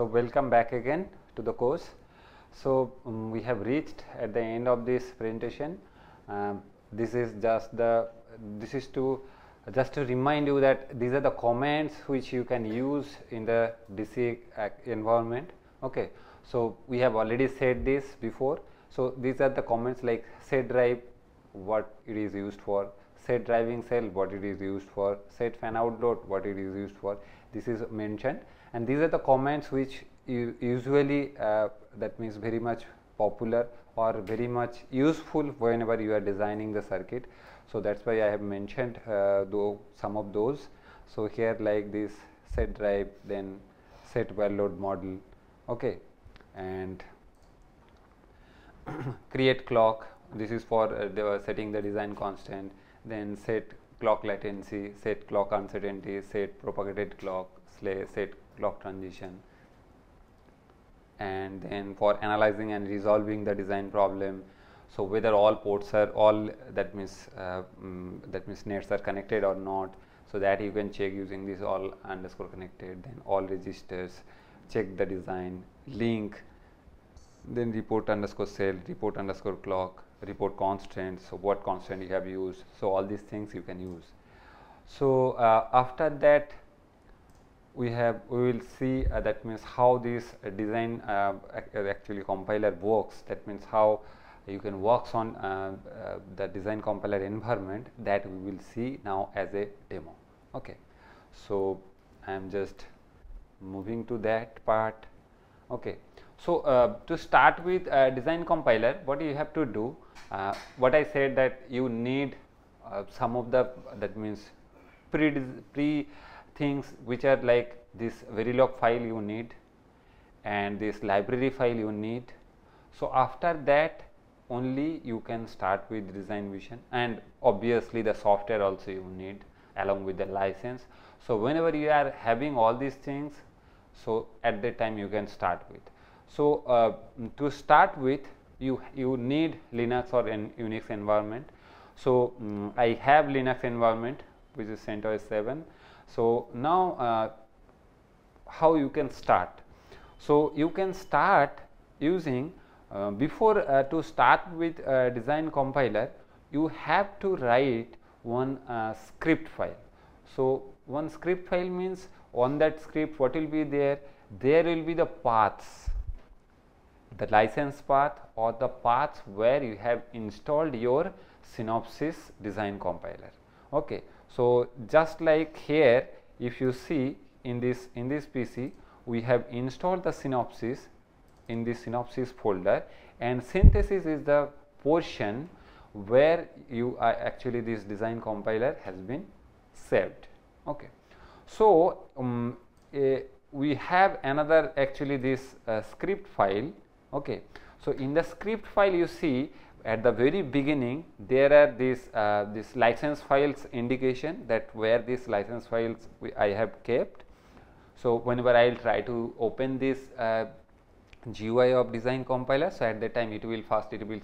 So welcome back again to the course. So we have reached at the end of this presentation. This is just to remind you that these are the commands which you can use in the DC environment. Okay, so we have already said this before. So these are the comments like set drive, what it is used for, set driving cell, what it is used for, set fan out load, what it is used for. This is mentioned, and these are the commands which usually that means very much popular or very much useful whenever you are designing the circuit. So that's why I have mentioned some of those. So here like this set drive, then set well load model, okay, and create clock. This is for setting the design constant. Then set clock latency, set clock uncertainty, set propagated clock, set clock transition. And then for analyzing and resolving the design problem, so whether all ports are that means nets are connected or not, so that you can check using this all underscore connected, then all registers, check the design, link, then report underscore cell, report underscore clock, report constants, so what constant you have used. So all these things you can use. So after that we will see that means how this design actually compiler works. That means how you can work on the design compiler environment, that we will see now as a demo. Okay, so I am just moving to that part. Okay, so to start with design compiler, what you have to do, what I said that you need some of the that means pre things which are like this Verilog file you need and this library file you need. So after that only you can start with design vision, and obviously the software also you need along with the license. So whenever you are having all these things, so at that time you can start with. So to start with you need Linux or an Unix environment. So I have Linux environment which is CentOS 7. So now how you can start? So you can start using before to start with design compiler, you have to write one script file. So one script file means on that script what will be there? There will be the paths, the license path or the paths where you have installed your Synopsys design compiler. Okay, so just like here, if you see in this PC, we have installed the Synopsys in the Synopsys folder, and synthesis is the portion where you are actually this design compiler has been saved. Okay, so we have another actually this script file. Okay, so in the script file you see at the very beginning there are this license files indication, that where these license files I have kept. So whenever I will try to open this GUI of design compiler, so at that time it will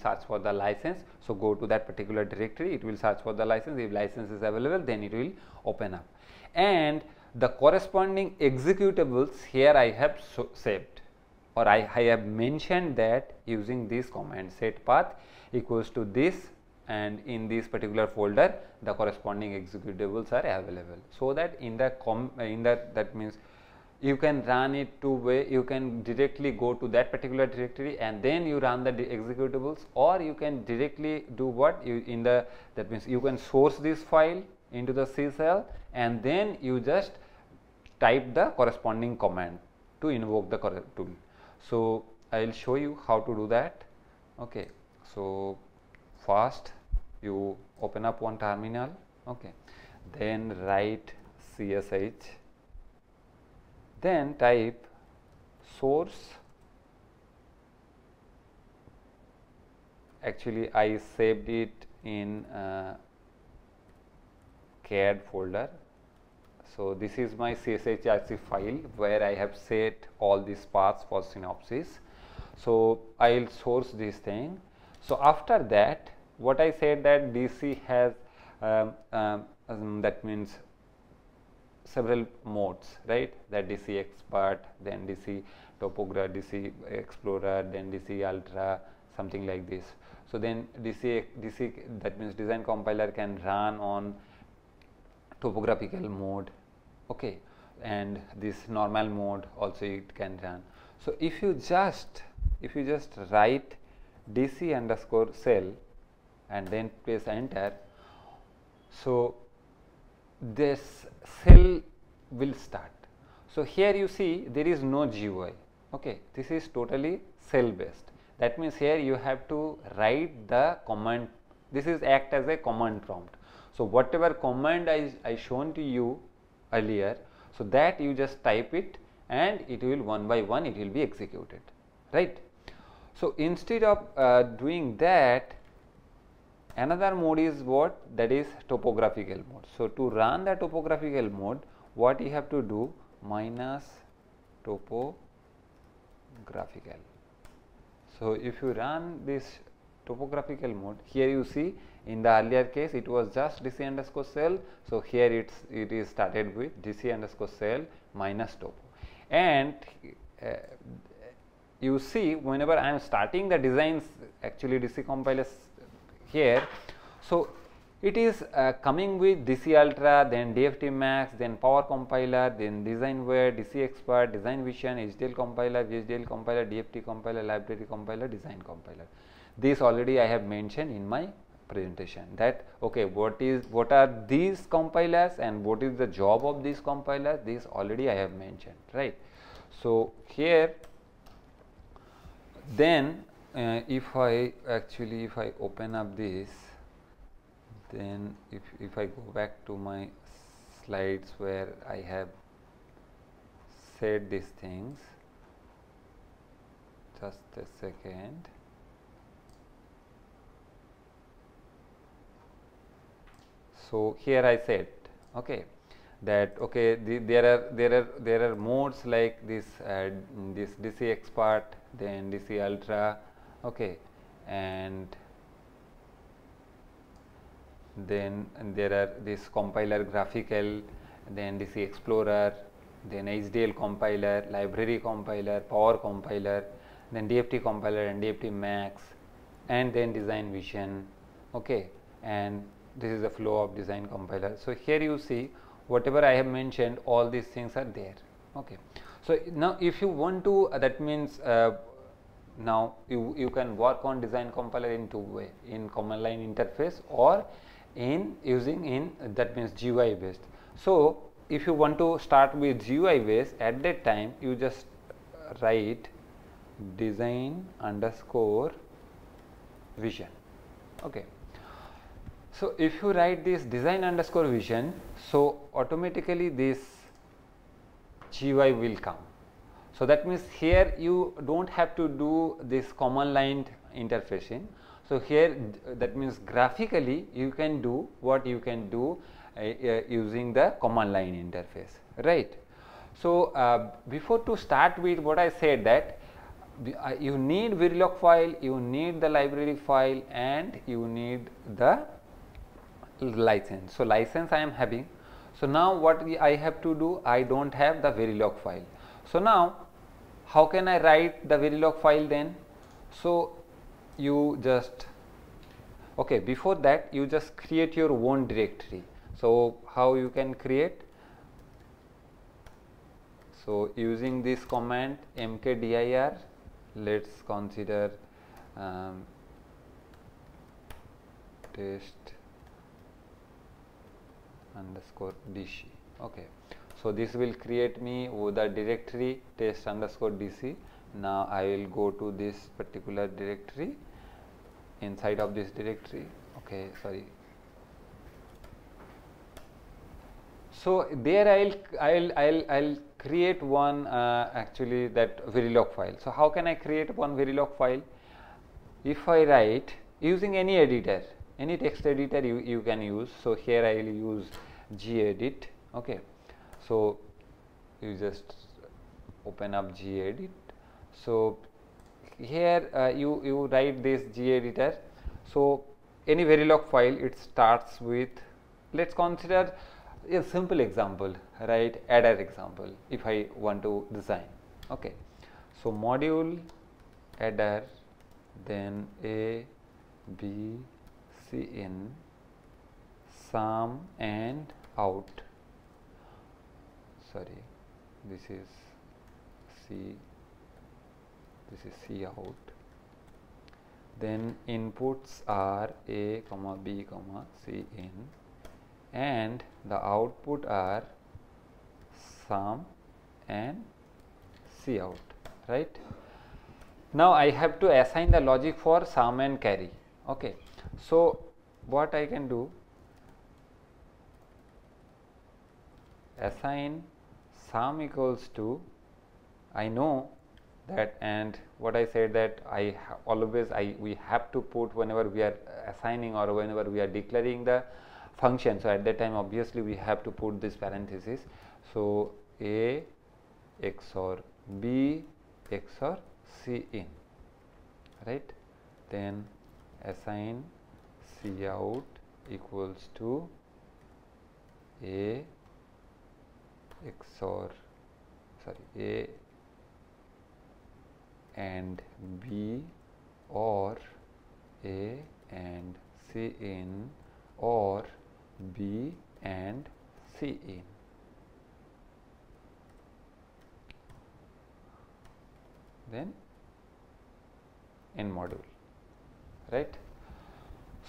search for the license. So go to that particular directory, it will search for the license. If license is available, then it will open up, and the corresponding executables here I have saved, or I have mentioned that using this command set path equals to this, and in this particular folder the corresponding executables are available, so that in that means you can run it two way. You can directly go to that particular directory and then you run the executables, or you can directly do what you that means you can source this file into the C cell and then you just type the corresponding command to invoke the correct tool. So I will show you how to do that. Okay, so first you open up one terminal, okay, then write CSH, then type source. Actually I saved it in CAD folder. So this is my CSHRC file where I have set all these paths for Synopsys. So I will source this thing. So after that, what I said that DC has that means several modes, right? That DC Expert, then DC Topograph, DC Explorer, then DC Ultra, something like this. So then DC that means design compiler can run on topographical mode, okay, and this normal mode also it can run. So if you just write DC underscore cell and then press enter, so this cell will start. So here you see there is no GUI, okay, this is totally cell based. That means here you have to write the command. This is act as a command prompt. So whatever command I shown to you earlier, so that you just type it and it will one by one it will be executed, right? So instead of doing that, another mode is what? That is topographical mode. So to run the topographical mode, what you have to do? Minus topographical. So if you run this topographical mode, here you see in the earlier case it was just DC underscore cell. So here it is started with DC underscore cell minus topo, and you see whenever I am starting the designs, actually DC compilers here, so it is coming with DC Ultra, then DFT Max, then Power Compiler, then Designware, DC Expert, Design Vision, HDL Compiler, VHDL Compiler, DFT Compiler, Library Compiler, Design Compiler. This already I have mentioned in my presentation, that okay, what are these compilers and what is the job of these compilers, this already I have mentioned, right? So here then if I open up this, then if I go back to my slides where I have said these things, just a second. So here I said, okay, that okay, there are modes like this this DC Expert, then DC Ultra, okay, and then there are this compiler graphical, then DC Explorer, then HDL compiler, library compiler, power compiler, then DFT compiler and DFT Max, and then design vision, okay, and this is the flow of design compiler. So here you see whatever I have mentioned, all these things are there, okay. So now if you want to that means now you can work on design compiler in two ways, in command line interface or in using in that means GUI based. So if you want to start with GUI based, at that time you just write design underscore vision, okay. So if you write this design underscore vision, so automatically this GUI will come. So that means here you don't have to do this command line interfacing. So here that means graphically you can do what you can do using the command line interface, right? So before to start with what I said, that you need Verilog file, you need the library file, and you need the license. So license I am having. So now what I have to do, I don't have the Verilog file. So now how can I write the Verilog file then? So you just, okay, before that you just create your own directory. So how you can create? So using this command mkdir, let's consider test underscore dc, okay. So this will create me with the directory test underscore dc. Now I will go to this particular directory. Inside of this directory, okay, sorry. So there I'll create one actually that Verilog file. So how can I create one Verilog file? If I write using any editor, any text editor you can use. So here I will use GEdit, okay. So you just open up GEdit. So here you write this GEditor. So any Verilog file, it starts with, let's consider a simple example, right? Adder example if I want to design. Okay, so module adder, then a b c in sum and out, sorry, this is c, this is c out. Then inputs are a comma b comma c in, and the output are sum and c out, right? Now I have to assign the logic for sum and carry. Okay, so what I can do, assign sum equals to, I know that, and what I said that we have to put whenever we are assigning or whenever we are declaring the function. So at that time obviously we have to put this parenthesis. So a XOR b XOR c in, right? Then assign c out equals to a XOR, sorry, a and b, or a and c in, or b and c in. Then in module, right?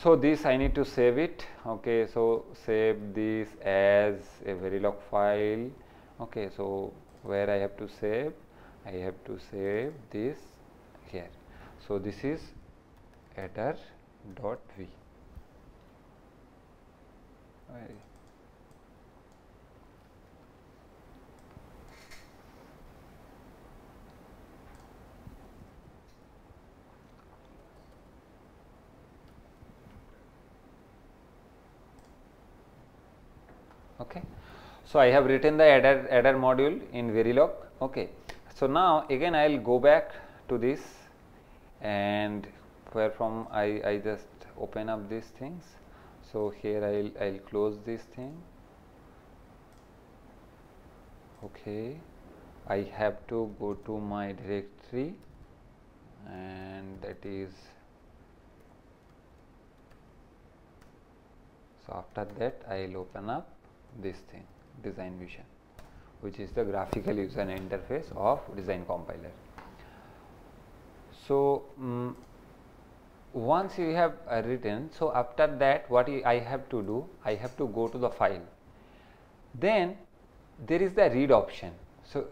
So this I need to save it. Okay, so save this as a Verilog file. Okay, so where I have to save, I have to save this here. So this is adder.v. Okay, so I have written the adder module in Verilog. Okay, so now again I will go back to this, and where from I just open up these things. So here I'll close this thing. Okay, I have to go to my directory, and that is, so after that I'll open up this thing, Design Vision, which is the graphical user interface of Design Compiler. So once you have written, so after that what I have to do, I have to go to the file. Then there is the read option. So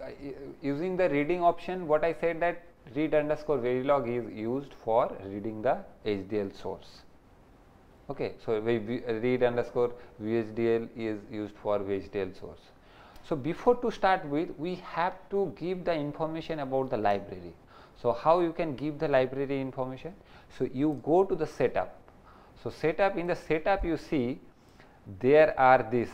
using the reading option, what I said that read underscore Verilog is used for reading the HDL source. Okay, so read underscore VHDL is used for VHDL source. So before to start with, we have to give the information about the library. So how you can give the library information? So you go to the setup. So setup, in the setup you see there are this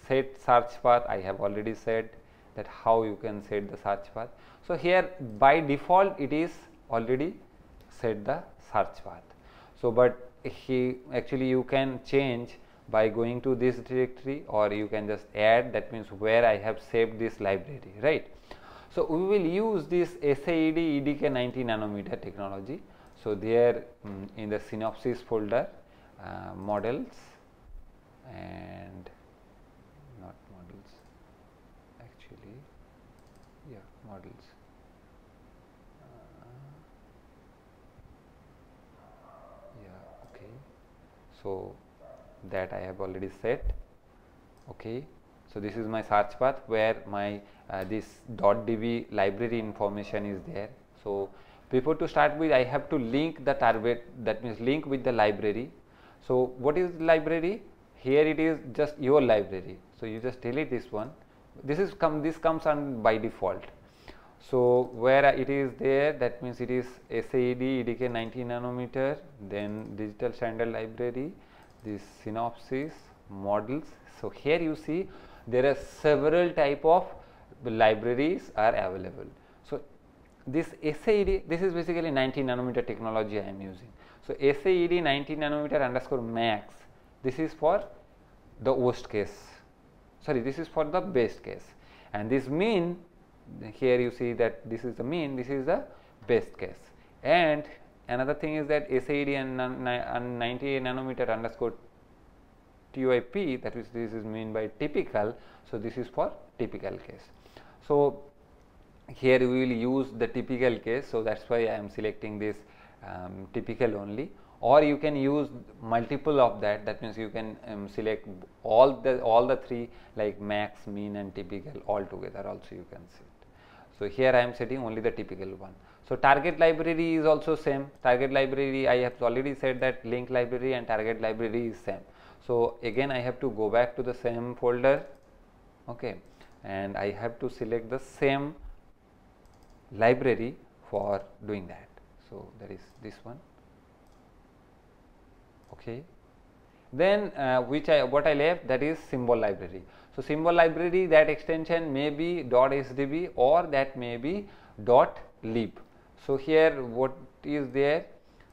set search path. I have already said that how you can set the search path. So here by default it is already set the search path. So but actually you can change by going to this directory, or you can just add, that means where I have saved this library, right? So we will use this SAED EDK 90 nanometer technology. So there in the synopsis folder, models, and not models, actually, yeah, models. So that I have already set. Okay, so this is my search path where my this .db library information is there. So before to start with, I have to link the target, that means link with the library. So what is the library? Here it is just your library. So you just delete this one. This comes on by default. So where it is there, that means it is SAED EDK 90 nanometer, then digital standard library, this synopsis, models. So here you see there are several type of libraries are available. So this SAED, this is basically 90 nanometer technology I am using. So SAED 90 nanometer underscore max, this is for the worst case. sorry, this is for the base case, and this mean, here you see that this is the mean, this is the best case. And another thing is that SAED and 98 nanometer underscore TYP, that is, this is mean by typical. So this is for typical case. So here we will use the typical case, so that's why I am selecting this typical only. Or you can use multiple of that, that means you can select all the three, like max, mean and typical all together also you can set. So here I am setting only the typical one. So target library is also same. Target library, I have already said that link library and target library is same. So again I have to go back to the same folder, okay, and I have to select the same library for doing that. So that is this one, okay. Then what I left, that is symbol library. So symbol library, that extension may be .sdb or that may be .lib. So here what is there,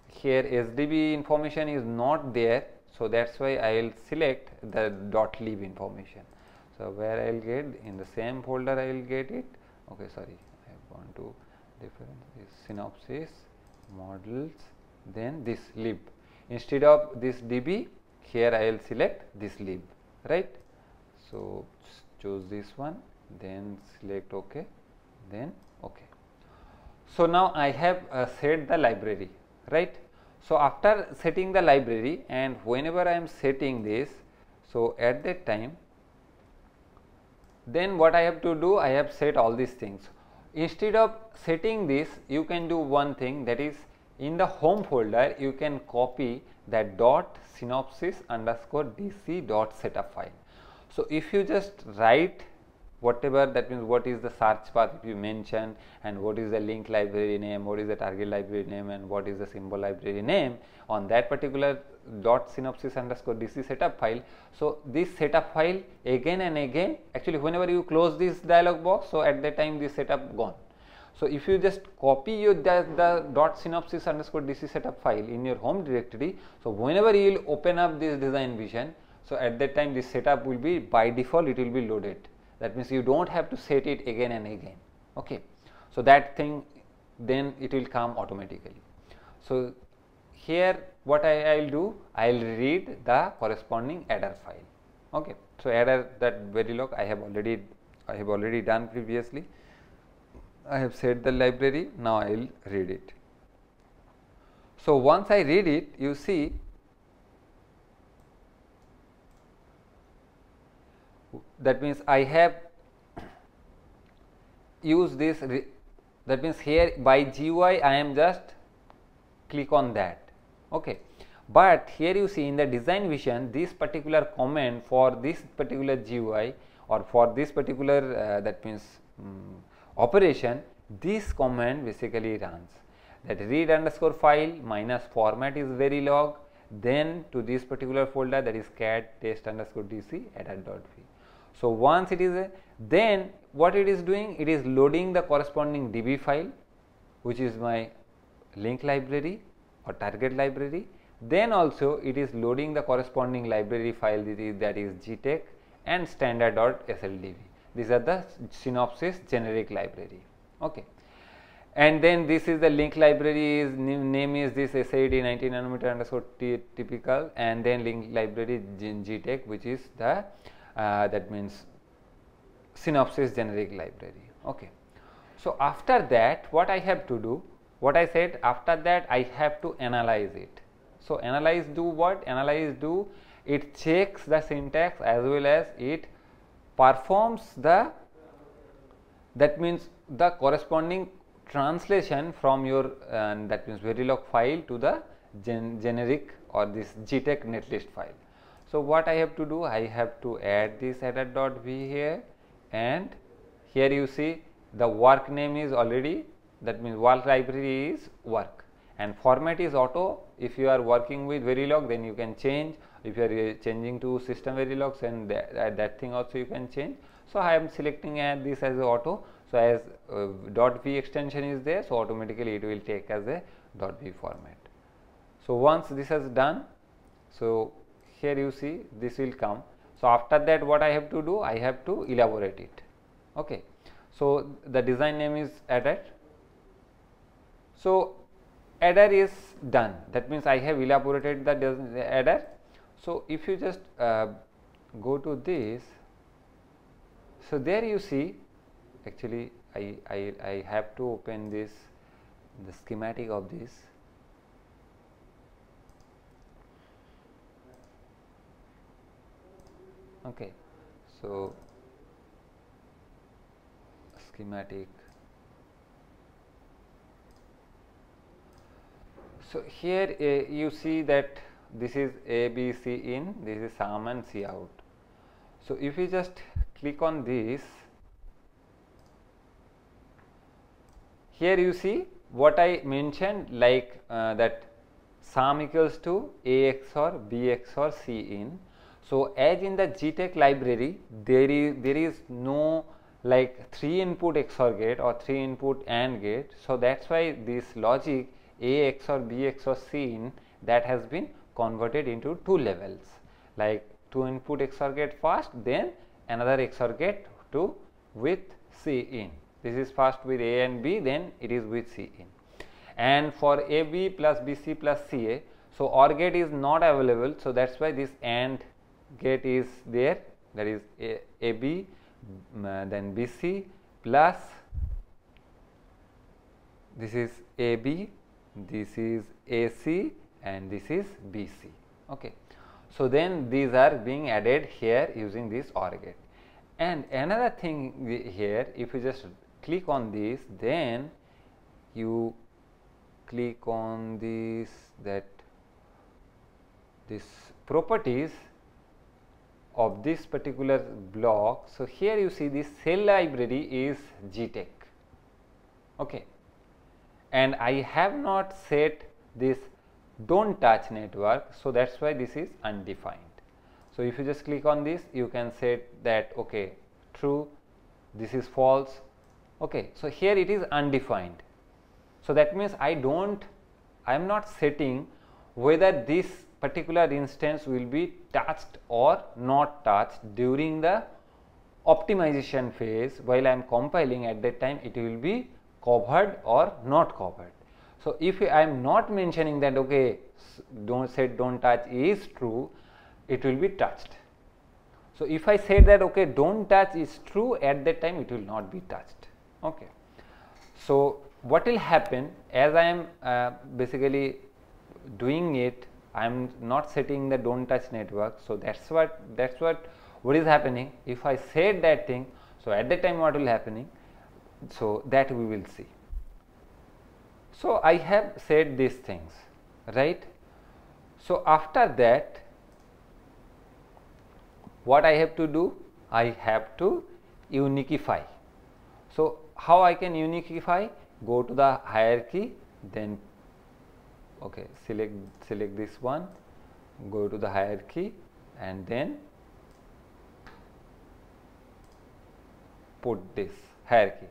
here SDB information is not there, so that's why I will select the .lib information. So where I will get, in the same folder I will get it, okay, sorry, I have gone to different, this synopsis, models, then this lib. Instead of this DB, here I will select this lib, right. So choose this one, then select OK, then OK. So now I have set the library, right. So after setting the library, and whenever I am setting this, so at that time, then what I have to do, I have set all these things. Instead of setting this, you can do one thing, that is, in the home folder you can copy that .synopsis_dc.setup file. So if you just write whatever, that means what is the search path if you mention, and what is the link library name, what is the target library name, and what is the symbol library name on that particular .synopsis_dc setup file. So this setup file again and again, actually whenever you close this dialog box, so at that time this setup gone. So if you just copy the .synopsis_dc setup file in your home directory, so whenever you will open up this design vision, so at that time this setup will be, by default it will be loaded. That means you don't have to set it again and again, okay. So that thing, then it will come automatically. So here what I will do, I will read the corresponding adder file, okay. So adder, that Verilog I have already done previously. I have set the library, now I will read it. So once I read it, you see that means I have used this, that means here by GUI I am just click on that, okay. But here you see in the design vision, this particular command for this particular GUI or for this particular that means operation, this command basically runs, that read_file minus format is Verilog, then to this particular folder, that is cat test_dc adder.v. So once it is then what it is doing, it is loading the corresponding DB file, which is my link library or target library. Then also it is loading the corresponding library file, that is gtech and standard.sldb. These are the synopsis generic library, okay. And then this is the link library, name is this SAED 19 nanometer underscore typical, and then link library gtech, which is the that means synopsis generic library, okay. So after that what I have to do, what I said, after that I have to analyze it. So analyze, do what? Analyze, do it checks the syntax as well as it performs the, that means the corresponding translation from your that means Verilog file to the generic or this gtech netlist file. So what I have to do, I have to add this adder.v here, and here you see the work name is already, that means work library is work, and format is auto. If you are working with Verilog, then you can change. If you are changing to system Verilogs, and that thing also you can change. So I am selecting this as auto. So as .v extension is there, so automatically it will take as a .v format. So once this is done, so here you see this will come. So after that what I have to do, I have to elaborate it. Okay. So the design name is adder. So adder is done, that means I have elaborated the adder. So if you just go to this, so there you see, actually I have to open this, the schematic of this. Okay, so schematic. So here you see that this is A, B, C in, this is sum and C out. So if you just click on this, here you see what I mentioned, like that sum equals to A XOR B XOR C in. So as in the GTech library, there is no like 3 input XOR gate or 3 input AND gate. So that's why this logic A XOR B XOR C in, that has been converted into 2 levels, like 2 input XOR gate first, then another XOR gate to with C in. This is first with A and B, then it is with C in. And for AB plus BC plus CA, so OR gate is not available, so that's why this AND gate is there, that is AB then BC plus this is AB, this is AC and this is BC. Okay. So then these are being added here using this OR gate. And another thing here, if you just click on this, then you click on this, that this properties of this particular block. So here you see this cell library is GTech. Okay. And I have not set this don't touch network, so that's why this is undefined. So if you just click on this, you can set that okay, true, this is false. Okay, so here it is undefined. So that means I am not setting whether this particular instance will be touched or not touched during the optimization phase. While I am compiling, at that time it will be covered or not covered. So if I am not mentioning that okay, don't touch is true, it will be touched. So if I say that okay, don't touch is true, at that time it will not be touched. Okay. So what will happen, as I am basically doing it, I am not setting the don't touch network. So that's what is happening. If I said that thing, so at that time what will happening, so that we will see. So I have said these things, right? So after that, what I have to do, I have to uniquify. So how I can uniquify? Go to the hierarchy, then okay, select this one, go to the hierarchy and then put this hierarchy,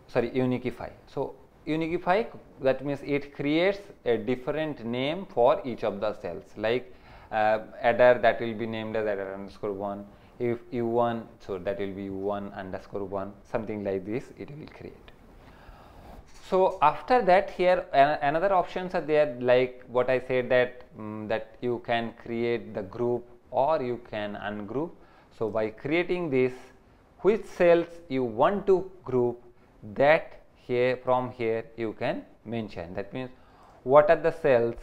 sorry, uniquify. So uniquify, that means it creates a different name for each of the cells, like adder, that will be named as adder underscore 1, if U1, so that will be U1 underscore 1, something like this it will create. So after that, here another options are there, like what I said, that that you can create the group or you can ungroup. So by creating this, which cells you want to group, that here from here you can mention. That means what are the cells.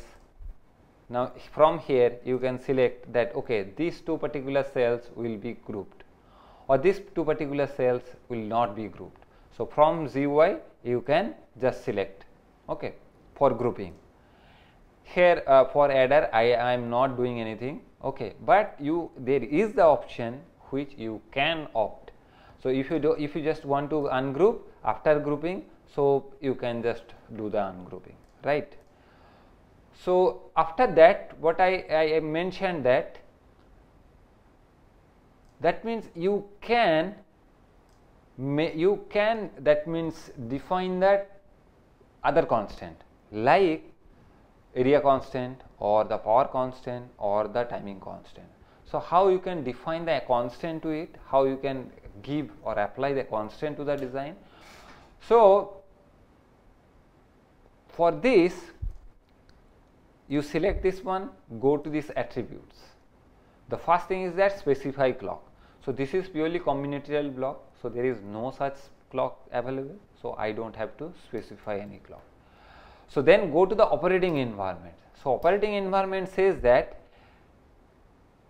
Now from here you can select that okay, these 2 particular cells will be grouped or these 2 particular cells will not be grouped. So from GUI you can just select okay for grouping. Here for adder I am not doing anything, okay, but there is the option which you can opt. So if you just want to ungroup after grouping, so you can just do the ungrouping, right? So after that, what I mentioned, that means you can that means define that other constant like area constant or the power constant or the timing constant. So how you can define the constant to it, how you can give or apply the constant to the design. So for this, you select this one, go to these attributes. The first thing is that specify clock. So this is purely combinatorial block, so there is no such clock available, so I don't have to specify any clock. So then go to the operating environment. So operating environment says that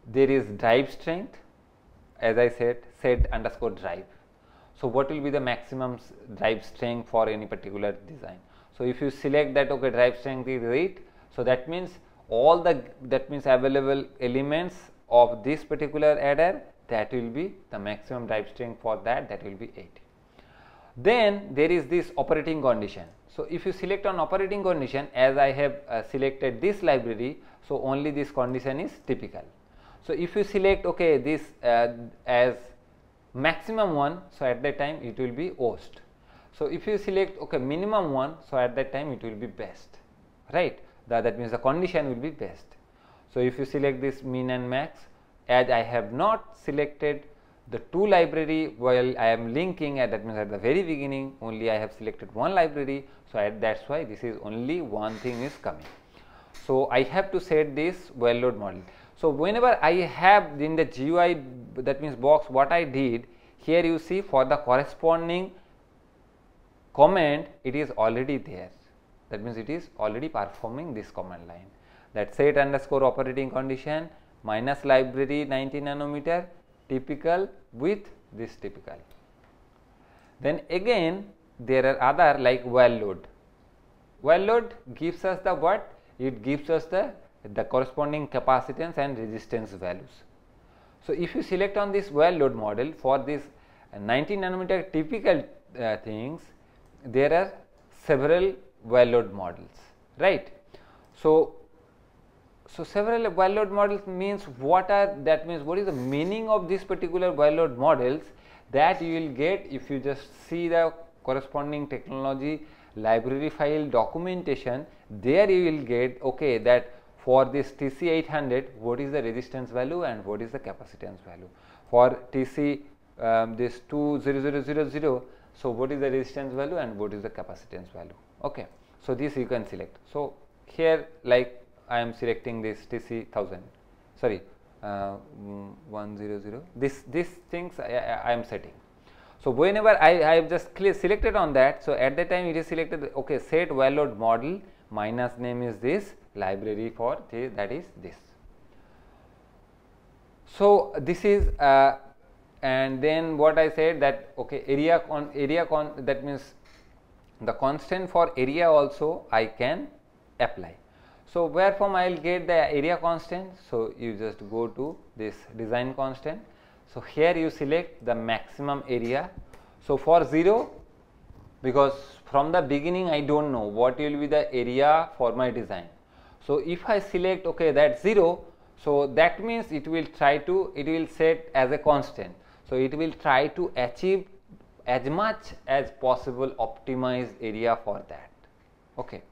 there is drive strength, as I said, set underscore drive. So what will be the maximum drive strength for any particular design? So if you select that, okay, drive strength is 8, so that means all the available elements of this particular adder, that will be the maximum drive strength for that will be 8. Then there is this operating condition. So if you select on operating condition, as I have selected this library, so only this condition is typical. So if you select, okay, this as maximum one, so at that time it will be worst. So if you select, okay, minimum one, so at that time it will be best, right? That means the condition will be best. So if you select this min and max, as I have not selected the two library while I am linking, that means at the very beginning only I have selected one library, so that's why this is only one thing is coming. So I have to set this well load model. So whenever I have in the GUI, that means box, what I did here, you see for the corresponding command it is already there, that means it is already performing this command line, that set underscore operating condition minus library 90 nanometer typical with this typical. Then again there are other like well load. Well load gives us the what? It gives us the corresponding capacitance and resistance values. So if you select on this well load model for this 90 nanometer typical things, there are several well load models, right? So several well load models means what are, that means what is the meaning of this particular well load models, that you will get if you just see the corresponding technology library file documentation. There you will get, okay, that for this TC800 what is the resistance value and what is the capacitance value. For TC this 20000, so what is the resistance value and what is the capacitance value. Okay, so this you can select. So here like I am selecting this TC1000, sorry 100, this things I am setting. So whenever I have just selected on that, so at that time it is selected, okay, set well load model minus name is this, library for this, that is this. So this is and then what I said that, okay, area that means the constant for area also I can apply. So where from I will get the area constant? So you just go to this design constant. So here you select the maximum area. So for 0, because from the beginning I don't know what will be the area for my design. So if I select, okay, that 0, so that means it will try to, it will set as a constant. So it will try to achieve as much as possible optimized area for that. Okay.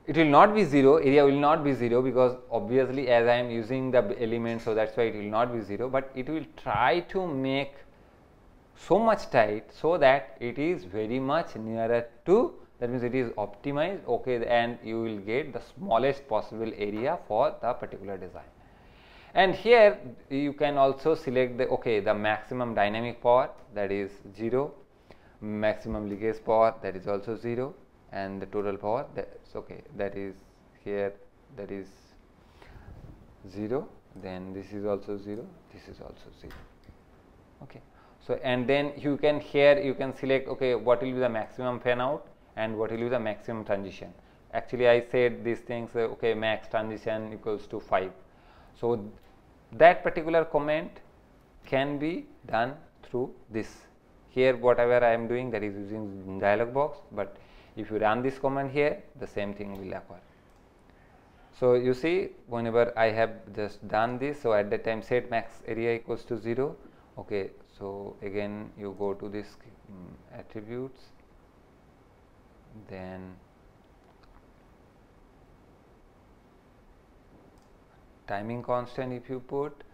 It will not be 0, area will not be 0, because obviously as I am using the element, so that's why it will not be 0, but it will try to make so much tight so that it is very much nearer to, that means it is optimized, okay, and you will get the smallest possible area for the particular design. And here you can also select the, okay, the maximum dynamic power, that is 0, maximum leakage power, that is also 0, and the total power, that's okay, that is here, that is 0, then this is also 0, this is also 0. Okay. So and then you can, here you can select, okay, what will be the maximum fan out and what will be the maximum transition. Actually I said these things, okay, max transition equals to 5. So that particular command can be done through this. Here whatever I am doing, that is using dialog box, but if you run this command here, the same thing will occur. So you see, whenever I have just done this, so at that time set max area equals to 0. Okay, so again you go to this attributes, then timing constant if you put.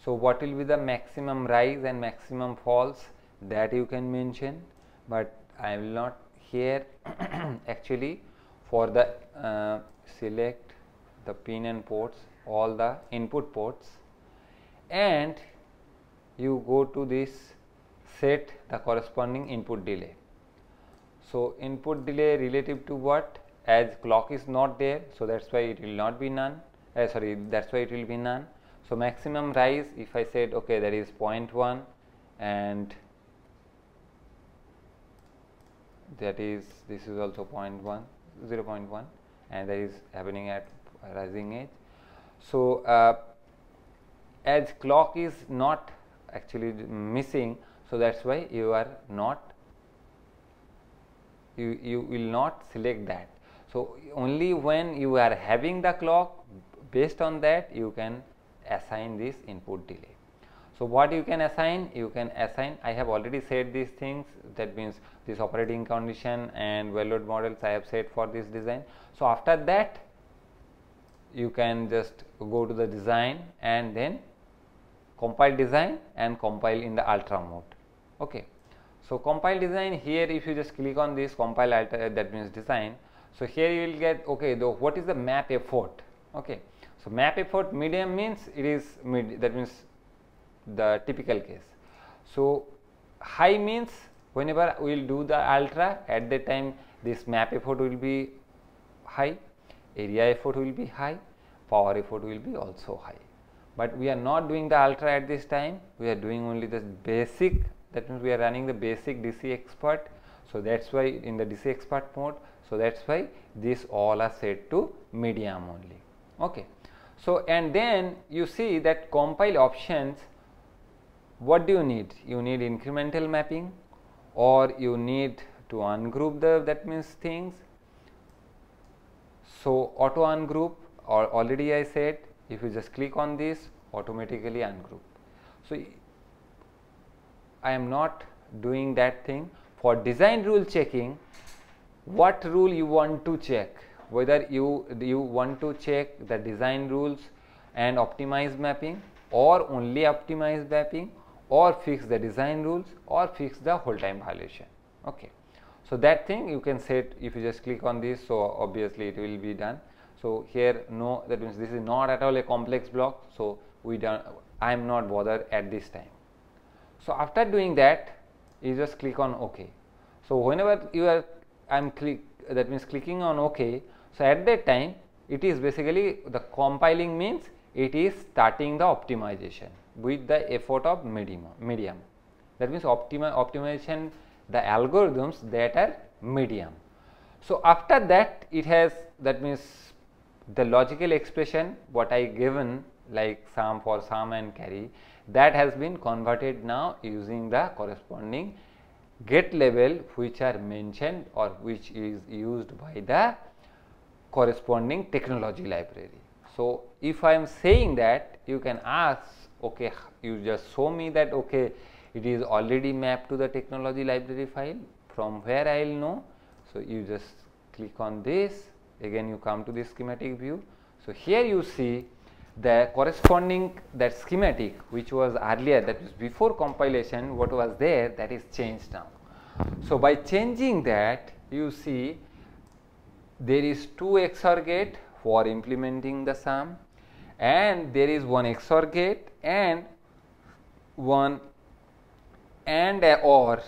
So what will be the maximum rise and maximum falls, that you can mention, but I will not here. Actually for the select the pin and ports, all the input ports, and you go to this set the corresponding input delay. So input delay relative to what, as clock is not there, so that's why it will not be none, sorry, that's why it will be none. So maximum rise, if I said okay, that is 0.1, and that is, this is also 0.1, 0.1, and that is happening at rising edge. So as clock is not actually missing, so that's why you are not, you will not select that. So only when you are having the clock, based on that you can assign this input delay. So what you can assign? You can assign, I have already said these things, that means this operating condition and well load models I have set for this design. So after that you can just go to the design and then compile design and compile in the ultra mode. Okay. So compile design, here if you just click on this compile ultra, that means design. So here you will get, okay, what is the map effort? Okay. So map effort medium means it is mid, that means the typical case. So high means whenever we will do the ultra, at that time this map effort will be high, area effort will be high, power effort will be also high. But we are not doing the ultra at this time, we are doing only the basic, that means we are running the basic DC expert. So that's why in the DC expert mode, so that's why these all are set to medium only. Okay. So and then you see that compile options, what do you need? You need incremental mapping, or you need to ungroup the, that means things. So auto ungroup, or already I said, if you just click on this, automatically ungroup. So I am not doing that thing. For design rule checking, what rule you want to check, whether you want to check the design rules and optimize mapping, or only optimize mapping, or fix the design rules, or fix the hold time violation. Okay. So that thing you can set if you just click on this, so obviously it will be done. So here no, that means this is not at all a complex block, so I am not bothered at this time. So after doing that, you just click on OK. So whenever you are, that means clicking on OK, so at that time it is basically the compiling, means it is starting the optimization with the effort of medium. That means optimization the algorithms that are medium. So after that it has, that means the logical expression what I given, like sum for sum and carry, that has been converted now using the corresponding get level which are mentioned or which is used by the corresponding technology library. So if I am saying that, you can ask, okay, you just show me that okay, it is already mapped to the technology library file, from where I will know. So you just click on this, again you come to this schematic view. So here you see the corresponding that schematic which was earlier, that is before compilation, what was there, that is changed now. So by changing that, you see there is 2 XOR gate for implementing the sum, and there is 1 XOR gate and one and or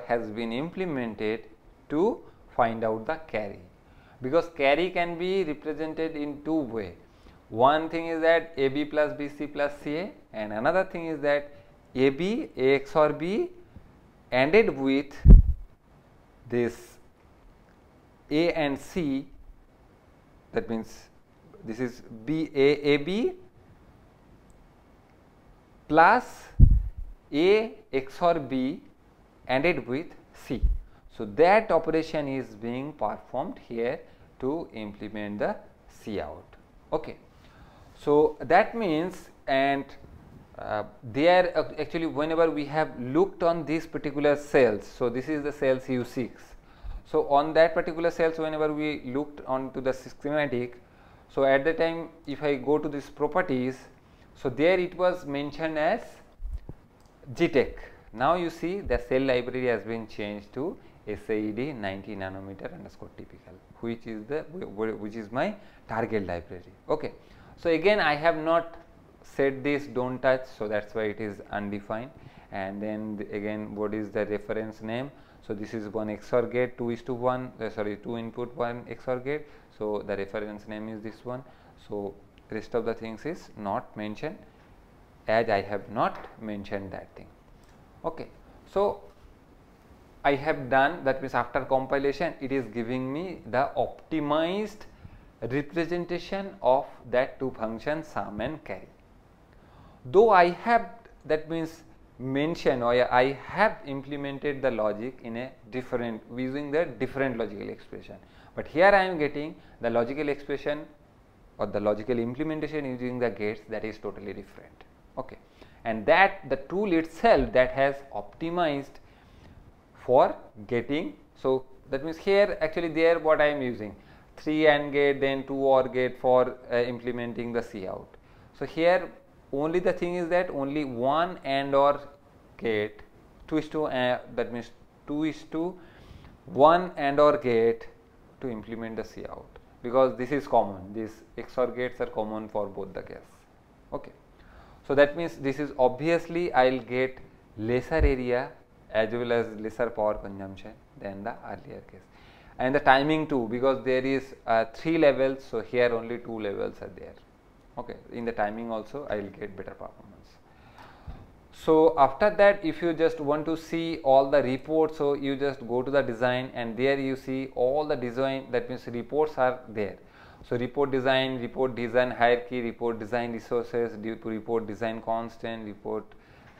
has been implemented to find out the carry, because carry can be represented in 2 ways. One thing is that AB plus BC plus CA, and another thing is that AB, A XOR B ANDed with this A and C, that means this is AB plus A XOR B ANDed with C. So that operation is being performed here to implement the C out. Okay. So that means, and there actually whenever we have looked on these particular cells, so this is the cells U6. So on that particular cells, whenever we looked onto the schematic, So at the time, if I go to this properties, so there it was mentioned as GTech. Now you see the cell library has been changed to SAED 90 nanometer underscore typical, which is my target library. Okay. So again, I have not set this don't touch, so that's why it is undefined. And then again, what is the reference name? So this is one XOR gate, 2:1, sorry, 2 input 1 XOR gate. So the reference name is this one. So rest of the things is not mentioned, as I have not mentioned that thing. Okay. So I have done, that means after compilation it is giving me the optimized representation of that two functions sum and carry. Though I have, that means mentioned, or I have implemented the logic in a different, using the different logical expression, but here I am getting the logical expression or the logical implementation using the gates that is totally different. Okay. And that the tool itself that has optimized for getting, so that means here actually there what I am using 3 AND gate, then 2 OR gate for implementing the cout. So here only the thing is that only one AND OR gate, 2:1 that means 2:1 AND OR gate to implement the cout, because this is common, these XOR gates are common for both the cases. Okay. So that means this is obviously I will get lesser area as well as lesser power consumption than the earlier case, and the timing too, because there is 3 levels, so here only 2 levels are there. Okay. In the timing also I will get better performance. So after that, if you just want to see all the reports, so you just go to the design, and there you see all the design, that means reports are there. So report design hierarchy, report design resources, report design constant, report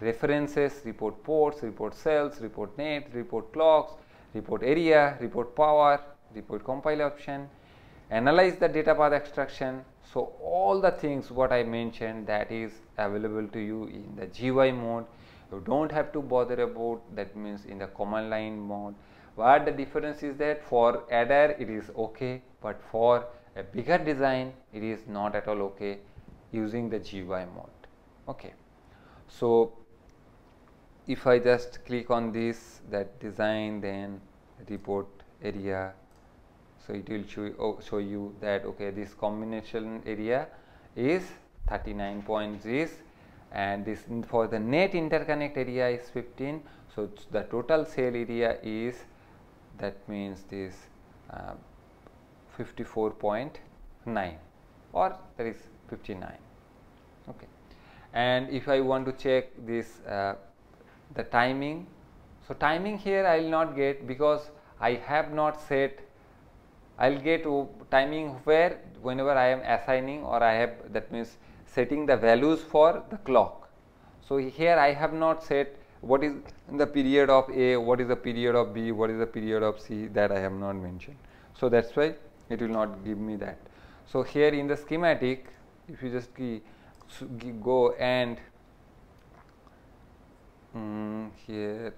references, report ports, report cells, report net, report clocks, report area, report power, report compile option, analyze the data path extraction. So all the things what I mentioned, that is available to you in the GUI mode. You don't have to bother about, that means in the command line mode. But the difference is that for adder it is okay, but for a bigger design it is not at all okay using the GUI mode. Okay. So if I just click on this, that design, then report area, so it will show you that okay, this combination area is 39.0, and this for the net interconnect area is 15. So the total cell area is, that means this 54.9, or that is 59. Okay. And if I want to check this the timing, so timing here I will not get, because I have not set. I will get timing where whenever I am assigning, or I have, that means setting the values for the clock. So here I have not set what is the period of A, what is the period of B, what is the period of C, that I have not mentioned. So that's why it will not give me that. So here in the schematic, if you just go and here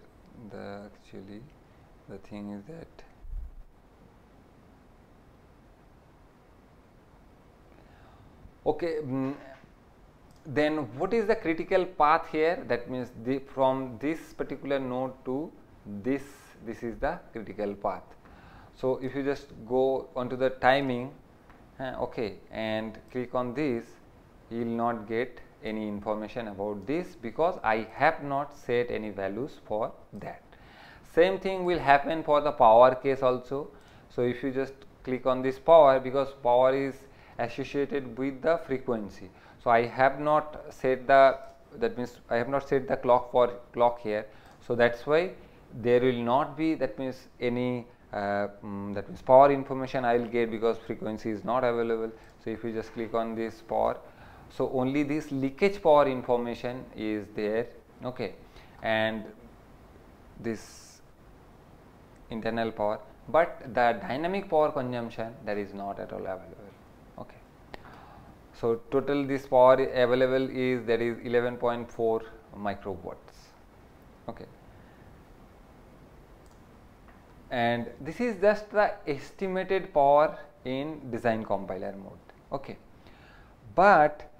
actually the thing is that okay, then what is the critical path here? That means from this particular node to this is the critical path. So if you just go onto the timing, okay, and click on this, you will not get any information about this, because I have not set any values for that. Same thing will happen for the power case also. So if you just click on this power, because power is associated with the frequency, so I have not set the, that means I have not set the clock for clock here. So that's why there will not be, that means any that means power information I will get, because frequency is not available. So if you just click on this power, so only this leakage power information is there. Okay. And this internal power, but the dynamic power consumption, that is not at all available. Okay. So total this power available is, that is 11.4 microwatts. Okay. And this is just the estimated power in design compiler mode. Okay, but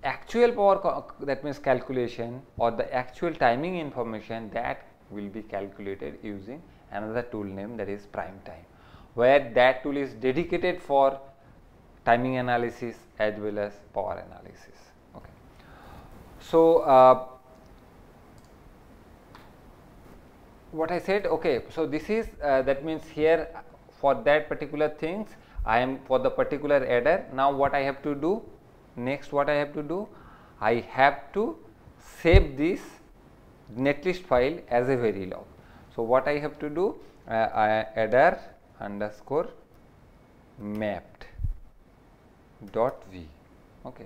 actual power that means calculation or the actual timing information that will be calculated using another tool name, that is prime time, where that tool is dedicated for timing analysis as well as power analysis. Okay, so what I said, okay, so this is that means here for that particular things I am for the particular adder. Now what I have to do next, what I have to do, I have to save this netlist file as a Verilog. So what I have to do, adder underscore mapped dot v. Okay,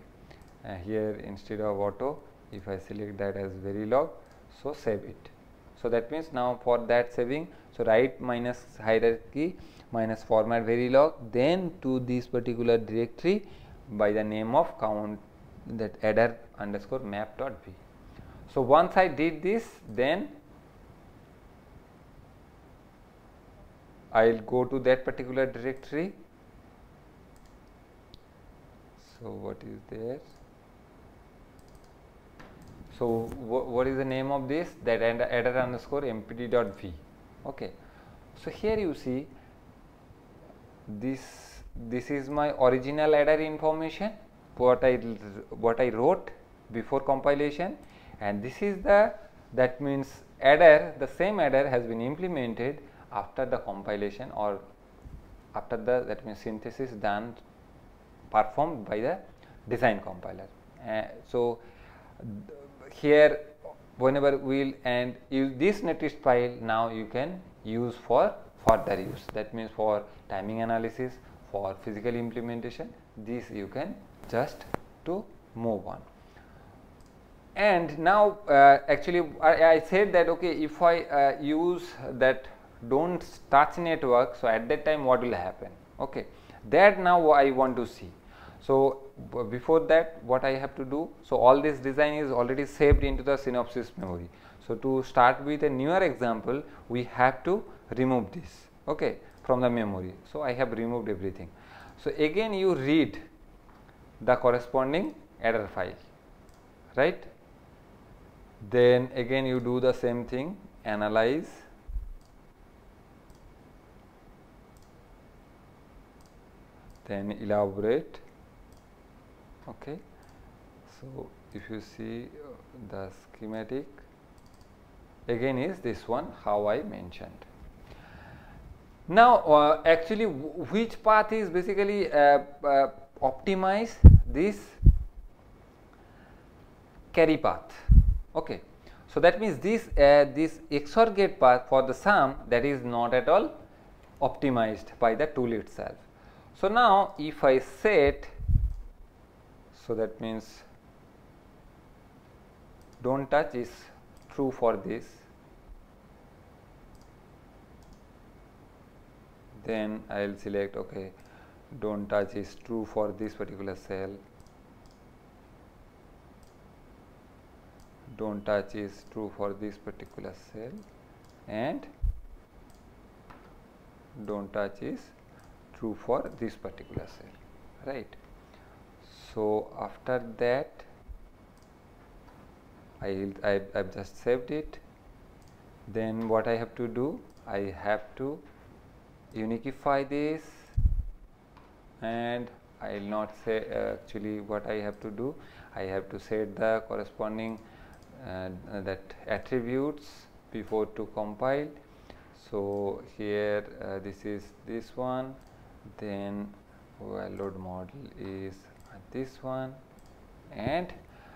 here instead of auto, if I select that as Verilog, so save it. So that means now for that saving, so write minus hierarchy minus format Verilog, then to this particular directory by the name of count that adder underscore map dot v. So once I did this, then I will go to that particular directory. So what is there? So what is the name of this? That adder underscore mpd dot v. Okay. So here you see this is my original adder information, what I wrote before compilation, and this is the, that means adder, the same adder has been implemented after the compilation or after the, that means synthesis done performed by the design compiler. So here whenever we will and use this netlist file, now you can use for further use, that means for timing analysis, for physical implementation, this you can just to move on. And now actually I said that okay, if I use that don't touch network, so at that time what will happen? Okay, that now I want to see. So before that what I have to do, so all this design is already saved into the synopsis memory. So to start with a newer example, we have to remove this, okay, from the memory. So I have removed everything. So again you read the corresponding adder file, right? Then again you do the same thing, analyze, then elaborate. Okay, so if you see the schematic again is this one how I mentioned. Now actually which path is basically optimize this carry path. Okay, so that means this this XOR gate path for the sum, that is not at all optimized by the tool itself. So now if I set, so that means don't touch is true for this, then I will select okay, don't touch is true for this particular cell, don't touch is true for this particular cell, and don't touch is true for this particular cell, right? So after that I've just saved it. Then what I have to do, I have to uniquify this, and I will not say actually what I have to do, I have to set the corresponding that attributes before to compile. So here this is this one, then load model is this one, and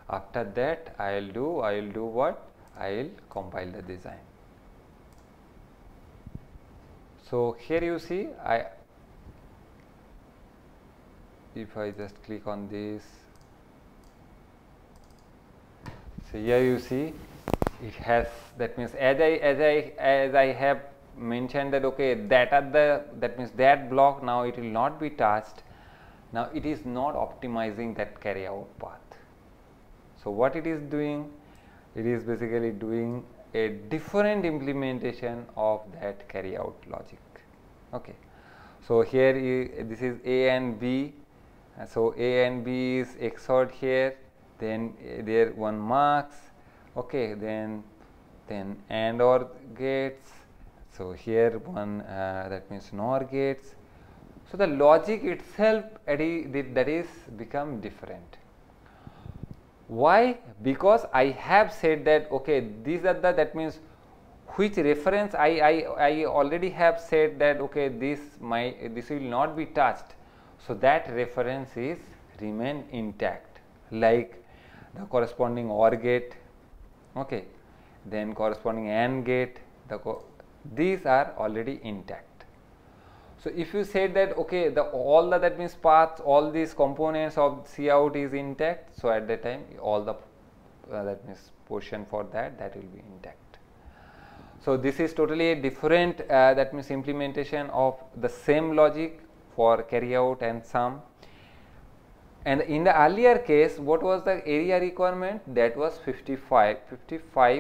after that I will do what, I will compile the design. So here you see if I just click on this, so here you see it has, that means as I have mentioned that okay, that are the, that means that block now it will not be touched. Now it is not optimizing that carry out path. So what it is doing, it is basically doing a different implementation of that carry out logic. Okay, so here this is A and B So A and B is XORed here, then there one marks, okay, then AND OR gates, so here one that means NOR gates. So the logic itself that is become different. Why? Because I have said that okay, these are the, that means which reference I already have said that okay, this will not be touched, so that reference is remain intact, like the corresponding OR gate, okay, then corresponding AND gate, these are already intact. So if you say that okay, all the, that means paths, all these components of Cout is intact, so at that time all the that means portion for that will be intact. So this is totally a different that means implementation of the same logic for carry out and sum. And in the earlier case, what was the area requirement? That was 55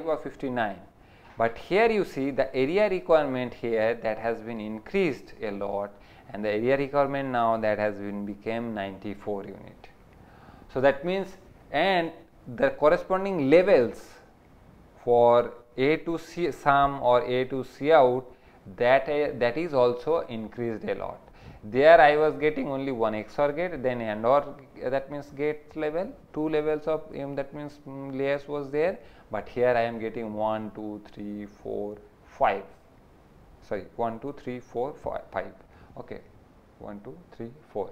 or 59. But here you see the area requirement here that has been increased a lot, and the area requirement now that has been became 94 unit. So that means, and the corresponding levels for A to C sum or A to C out, that is also increased a lot. There I was getting only one XOR gate, then AND OR, that means gate level, 2 levels of that means layers was there, but here I am getting 1, 2, 3, 4, 5. Sorry, 1, 2, 3, 4, 5. Okay, 1, 2, 3, 4.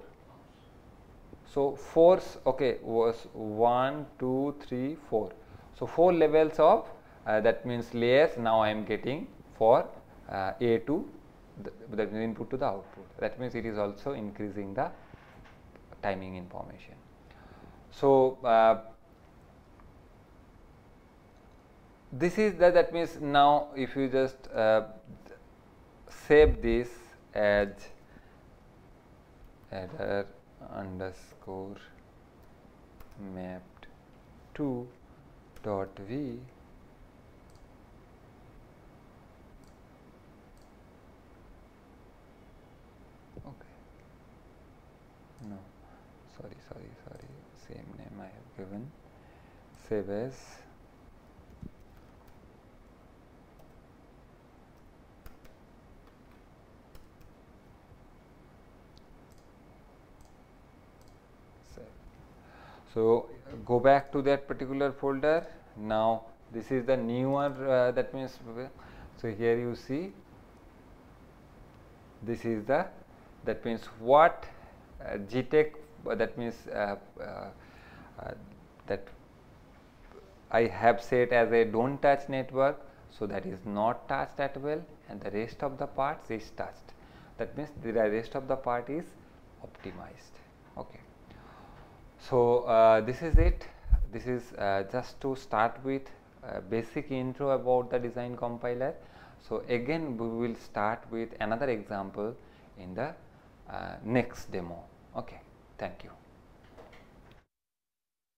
So 4, okay, was 1, 2, 3, 4. So 4 levels of that means layers now I am getting for A to the input to the output. That means it is also increasing the timing information. So this is that means now if you just save this as adder underscore mapped to dot v, no, sorry, same name I have given, save as save. So go back to that particular folder. Now this is the newer that means, so here you see this is the, that means what GTech, that means that I have set as a don't touch network, so that is not touched at well, and the rest of the parts is touched. That means the rest of the part is optimized. Okay. So this is it. This is just to start with basic intro about the design compiler. So again we will start with another example in the next demo. Okay, thank you.